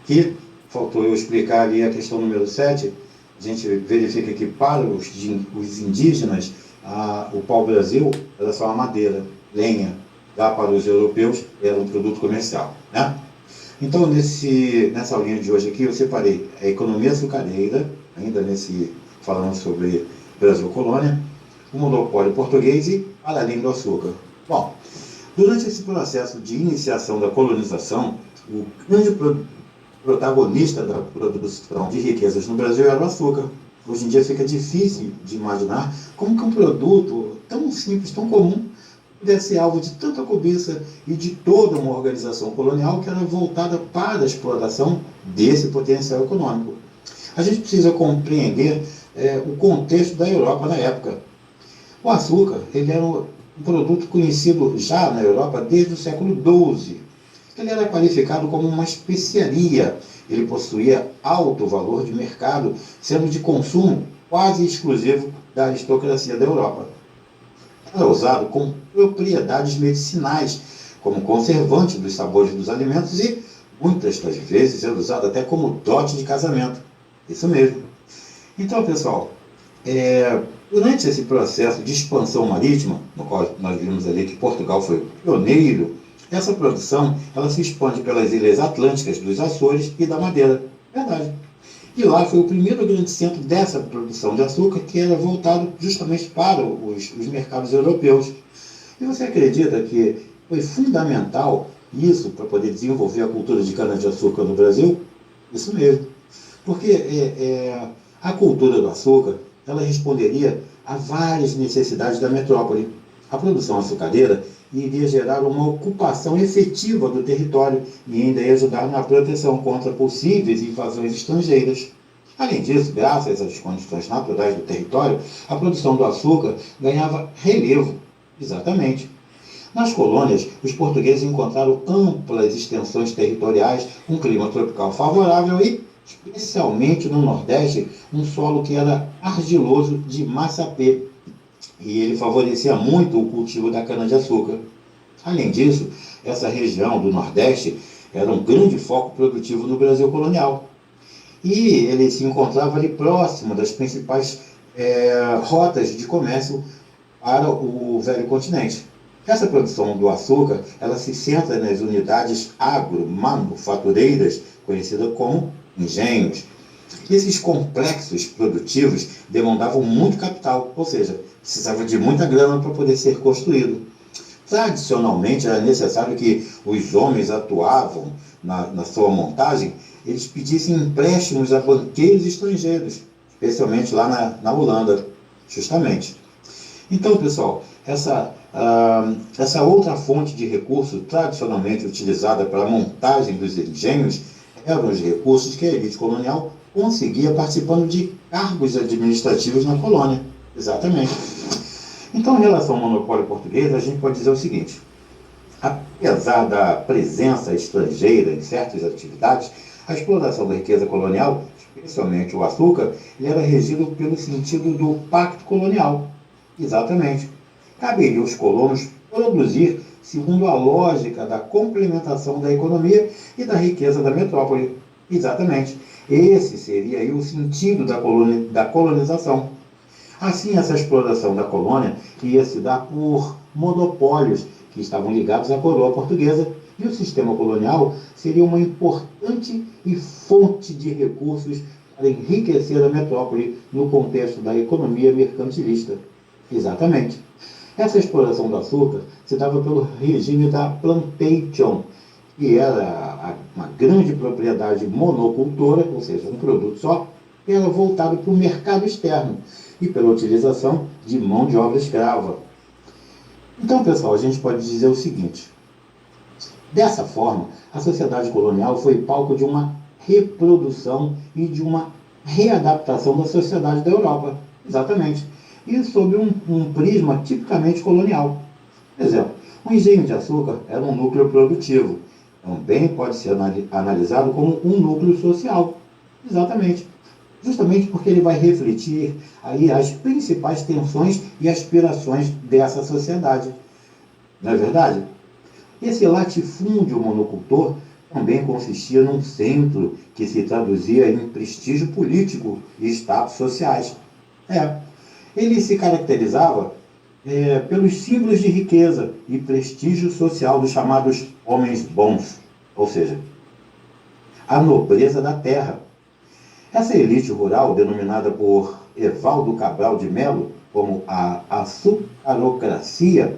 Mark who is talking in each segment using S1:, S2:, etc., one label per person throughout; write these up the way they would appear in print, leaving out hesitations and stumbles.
S1: que faltou eu explicar ali a questão número 7, a gente verifica que para os indígenas, o pau-brasil era só a madeira, lenha, já para os europeus era um produto comercial, né? Então, nessa aulinha de hoje aqui, eu separei a economia açucareira, ainda falando sobre Brasil Colônia, o monopólio português e além do açúcar. Bom, durante esse processo de iniciação da colonização, o grande protagonista da produção de riquezas no Brasil era o açúcar. Hoje em dia fica difícil de imaginar como que um produto tão simples, tão comum, pudesse ser alvo de tanta cobiça e de toda uma organização colonial que era voltada para a exploração desse potencial econômico. A gente precisa compreender o contexto da Europa na época. O açúcar ele era um produto conhecido já na Europa desde o século XII. Ele era qualificado como uma especiaria. Ele possuía alto valor de mercado, sendo de consumo quase exclusivo da aristocracia da Europa. Era usado com propriedades medicinais, como conservante dos sabores dos alimentos e, muitas das vezes, era usado até como dote de casamento. Isso mesmo. Então, pessoal, durante esse processo de expansão marítima, no qual nós vimos ali que Portugal foi pioneiro, essa produção ela se expande pelas ilhas atlânticas dos Açores e da Madeira. Verdade. E lá foi o primeiro grande centro dessa produção de açúcar, que era voltado justamente para os mercados europeus. E você acredita que foi fundamental isso para poder desenvolver a cultura de cana-de-açúcar no Brasil? Isso mesmo. Porque a cultura do açúcar ela responderia a várias necessidades da metrópole. A produção açucareira iria gerar uma ocupação efetiva do território e ainda ia ajudar na proteção contra possíveis invasões estrangeiras. Além disso, graças às condições naturais do território, a produção do açúcar ganhava relevo. Exatamente. Nas colônias, os portugueses encontraram amplas extensões territoriais, um clima tropical favorável e, especialmente no Nordeste, um solo que era argiloso de massapê. E ele favorecia muito o cultivo da cana-de-açúcar. Além disso, essa região do Nordeste era um grande foco produtivo no Brasil colonial. E ele se encontrava ali próximo das principais rotas de comércio para o velho continente. Essa produção do açúcar ela se centra nas unidades agro-manufatureiras, conhecidas como engenhos. Esses complexos produtivos demandavam muito capital, ou seja, precisava de muita grana para poder ser construído. Tradicionalmente, era necessário que os homens atuavam na sua montagem, eles pedissem empréstimos a banqueiros estrangeiros, especialmente lá na Holanda, justamente. Então, pessoal, essa outra fonte de recurso tradicionalmente utilizada para a montagem dos engenhos eram os recursos que a elite colonial conseguia participando de cargos administrativos na colônia. Exatamente. Então, em relação ao monopólio português, a gente pode dizer o seguinte: apesar da presença estrangeira em certas atividades, a exploração da riqueza colonial, especialmente o açúcar, ele era regido pelo sentido do pacto colonial. Exatamente. Caberia aos colonos produzir segundo a lógica da complementação da economia e da riqueza da metrópole. Exatamente. Esse seria aí o sentido da colonização. Assim, essa exploração da colônia ia se dar por monopólios que estavam ligados à coroa portuguesa, e o sistema colonial seria uma importante e fonte de recursos para enriquecer a metrópole no contexto da economia mercantilista. Exatamente. Essa exploração do açúcar se dava pelo regime da plantation, que era uma grande propriedade monocultora, ou seja, um produto só, que era voltado para o mercado externo e pela utilização de mão de obra escrava. Então, pessoal, a gente pode dizer o seguinte: dessa forma, a sociedade colonial foi palco de uma reprodução e de uma readaptação da sociedade da Europa. Exatamente. E sob um prisma tipicamente colonial. Por exemplo, o engenho de açúcar era um núcleo produtivo. Também pode ser analisado como um núcleo social. Exatamente. Justamente porque ele vai refletir aí as principais tensões e aspirações dessa sociedade. Não é verdade? Esse latifúndio monocultor também consistia num centro que se traduzia em prestígio político e status sociais. Ele se caracterizava pelos símbolos de riqueza e prestígio social dos chamados homens bons, ou seja, a nobreza da terra. Essa elite rural, denominada por Evaldo Cabral de Melo como a açucarocracia,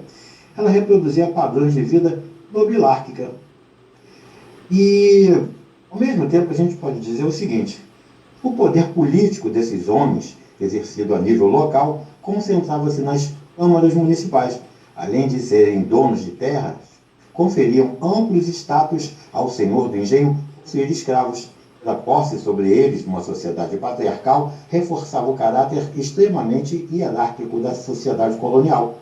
S1: ela reproduzia padrões de vida nobilárquica. E, ao mesmo tempo, a gente pode dizer o seguinte: o poder político desses homens, exercido a nível local, concentrava-se nas câmaras municipais. Além de serem donos de terras, conferiam amplos status ao senhor do engenho por ser escravos. A posse sobre eles, numa sociedade patriarcal, reforçava o caráter extremamente hierárquico da sociedade colonial,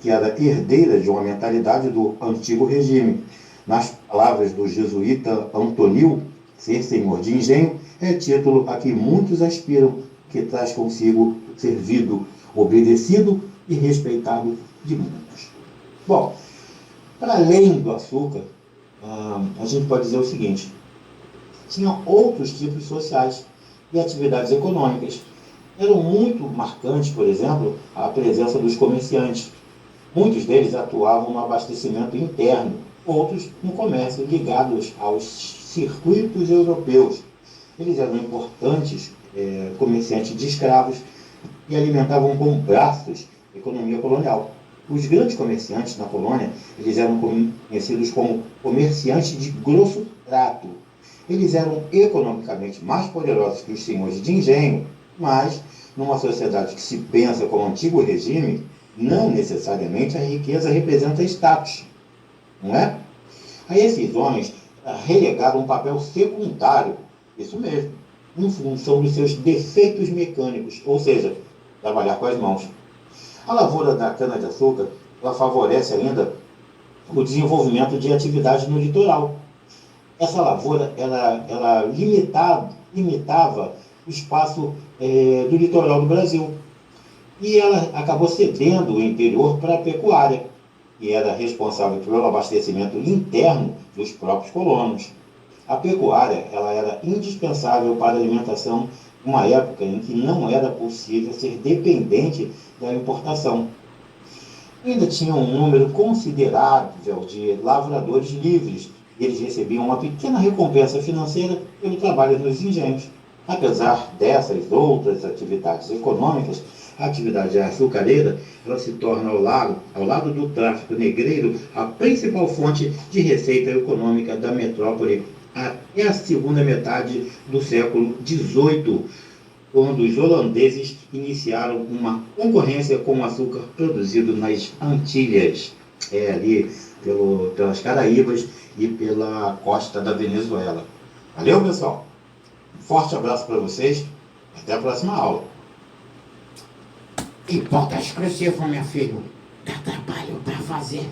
S1: que era herdeira de uma mentalidade do antigo regime. Nas palavras do jesuíta Antonil, ser senhor de engenho é título a que muitos aspiram, que traz consigo o servido, obedecido e respeitado de muitos. Bom, para além do açúcar, a gente pode dizer o seguinte: tinha outros tipos sociais e atividades econômicas. Eram muito marcantes, por exemplo, a presença dos comerciantes. Muitos deles atuavam no abastecimento interno, outros no comércio, ligados aos circuitos europeus. Eles eram importantes comerciantes de escravos e alimentavam com braços a economia colonial. Os grandes comerciantes na colônia, eles eram conhecidos como comerciantes de grosso trato. Eles eram economicamente mais poderosos que os senhores de engenho, mas, numa sociedade que se pensa como antigo regime, não necessariamente a riqueza representa status, não é? A esses homens relegaram um papel secundário, isso mesmo, em função dos seus defeitos mecânicos, ou seja, trabalhar com as mãos. A lavoura da cana-de-açúcar, ela favorece ainda o desenvolvimento de atividades no litoral. Essa lavoura, ela limitava o espaço do litoral do Brasil. E ela acabou cedendo o interior para a pecuária, que era responsável pelo abastecimento interno dos próprios colonos. A pecuária, ela era indispensável para a alimentação em uma época em que não era possível ser dependente da importação. Ainda tinha um número considerável de lavradores livres. Eles recebiam uma pequena recompensa financeira pelo trabalho nos engenhos. Apesar dessas outras atividades econômicas, a atividade açucareira ela se torna, ao lado do tráfico negreiro, a principal fonte de receita econômica da metrópole até a segunda metade do século XVIII, quando os holandeses iniciaram uma concorrência com o açúcar produzido nas Antilhas, ali pelas Caraíbas e pela costa da Venezuela. Valeu, pessoal? Forte abraço para vocês. Até a próxima aula.
S2: E pauta exclusiva, meu filho. Dá trabalho para fazer.